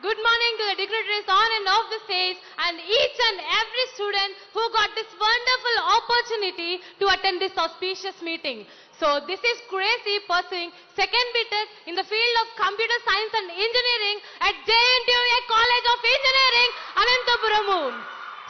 good morning to the dignitaries on and off the stage and each and every student who got this wonderful opportunity to attend this auspicious meeting. So this is Crazy pursuing second BTech in the field of computer science and engineering at JNTUA College of Engineering, Anantapuramu.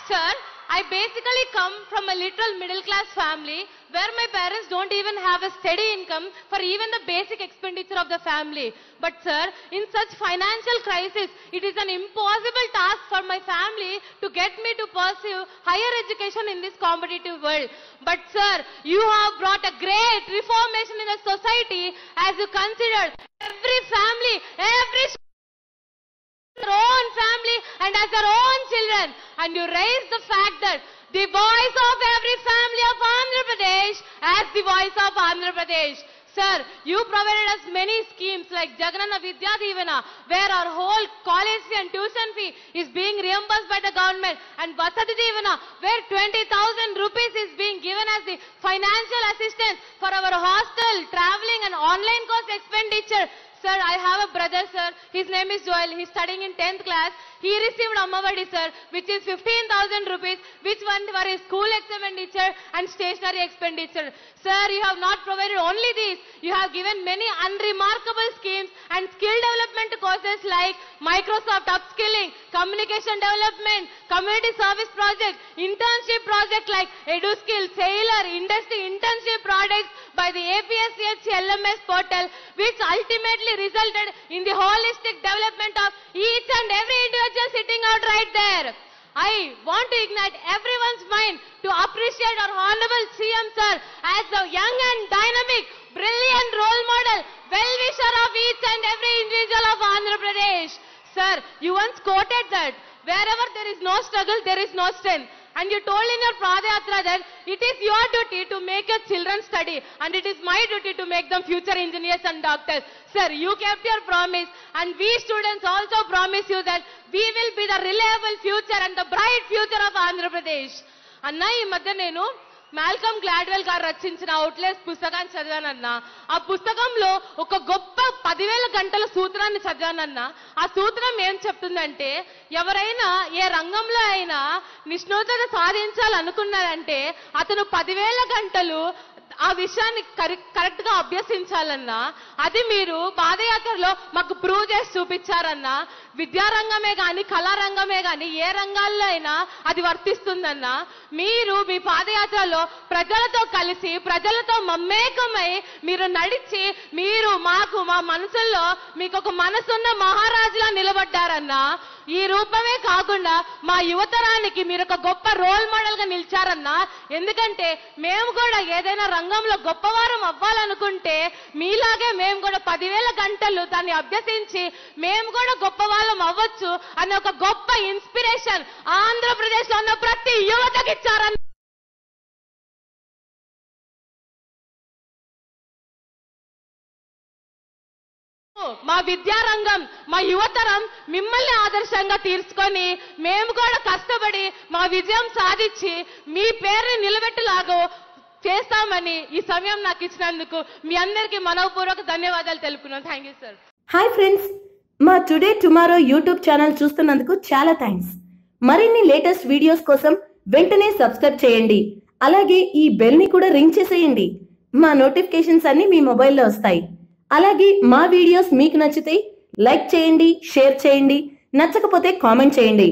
Sir, I basically come from a literal middle class family where my parents don't even have a steady income for even the basic expenditure of the family. But sir, in such financial crisis, it is an impossible task for my family to get me to pursue higher education in this competitive world. But sir, you have brought a great reformation in the society as you considered every family, every their own family and as their own children, and you raise the fact that the voice of every family of Andhra Pradesh as the voice of Andhra Pradesh. Sir, you provided us many schemes like Jagananna Vidya Divana, where our whole college fee and tuition fee is being reimbursed by the government, and Vasati Divana, where 20,000 rupees is being given as the financial assistance for our hostel, traveling and online course expenditure. Sir, I have a brother, sir. His name is Joel. He's studying in 10th class. He received Ammavadi, sir, which is 15,000 rupees, which one for his school expenditure and stationery expenditure. Sir, you have not provided only these. You have given many unremarkable schemes and skill development courses like Microsoft upskilling, communication development, community service project, internship project like EduSkill, Sailor, industry internship projects by the APSCH LMS portal, which ultimately resulted in the holistic development of each and every individual sitting out right there. I want to ignite everyone's mind to appreciate our Honorable CM Sir as a young and dynamic, brilliant role model, well-wisher of each and every individual of Andhra Pradesh. Sir, you once quoted that wherever there is no struggle, there is no strength. And you told in your Padayatra that it is your duty to make your children study and it is my duty to make them future engineers and doctors. Sir, you kept your promise and we students also promise you that we will be the reliable future and the bright future of Andhra Pradesh. Anna, ఈ మధ్య నేను Malcolm Gladwell గారు రచించిన అవుట్లెస్ పుస్తకాన్ని చదివానన్నా. ఆ పుస్తకంలో ఒక గొప్ప 10,000 గంటల సూత్రాన్ని చదివానన్నా. ఆ సూత్రం ఏం చెప్తుందంటే, ఎవరైనా ఏ రంగంలో అయినా నిష్ణాతుత సాధించాలనుకున్నారంటే అతను 10,000 గంటలు ఆ విషయాన్ని కరెక్ట్ గా అభ్యసించాలన్నా. అది మీరు పాదయాత్రలో మాకు ప్రూవ్ చేసి చూపించారన్నా. విద్యారంగమే గాని, కళారంగమే గాని, ఏ రంగాల్లో అయినా అది వర్తిస్తుందన్నా. మీరు మీ పాదయాత్రలో ప్రజలతో కలిసి, ప్రజలతో మమేకమై మీరు నడిచి, మీరు మాకు మా మనసుల్లో మీకు ఒక మనసున్న మహారాజులా నిలబడ్డారన్నా. ఈ రూపమే కాకుండా మా యువతరానికి మీరు ఒక గొప్ప రోల్ మోడల్ గా నిలిచారన్నా. ఎందుకంటే మేము కూడా ఏదైనా రంగంలో గొప్పవారం అవ్వాలనుకుంటే మీలాగే మేము కూడా 10,000 గంటలు దాన్ని అభ్యసించి మేము కూడా గొప్పవాళ్ళం అవ్వచ్చు అనే ఒక గొప్ప ఇన్స్పిరేషన్ ఆంధ్రప్రదేశ్ లో ఉన్న ప్రతి యువతకి ఇచ్చారన్న. మా విద్యారంగం, మా యువతరం మిమ్మల్ని ఆదర్శంగా తీసుకొని మేము కూడా కష్టపడి మా విజయం సాధించి మీ పేరుని నిలబెట్టలాగో చేస్తామని ఈ సమయం నాకు ఇచ్చినందుకు మీ అందరికీ మనోపూర్వక ధన్యవాదాలు తెలుపుతున్నాను. Thank you sir. Hi friends, మా టుడే టుమారో యూట్యూబ్ ఛానల్ చూస్తున్నందుకు చాలా థ్యాంక్స్. మరిన్ని లేటెస్ట్ వీడియోస్ కోసం వెంటనే సబ్స్క్రైబ్ చేయండి. అలాగే ఈ బెల్ ని కూడా రింగ్ చేసేయండి. మా నోటిఫికేషన్స్ అన్ని మీ మొబైల్లో వస్తాయి. అలాగే మా వీడియోస్ మీకు నచ్చితే లైక్ చేయండి, షేర్ చేయండి, నచ్చకపోతే కామెంట్ చేయండి.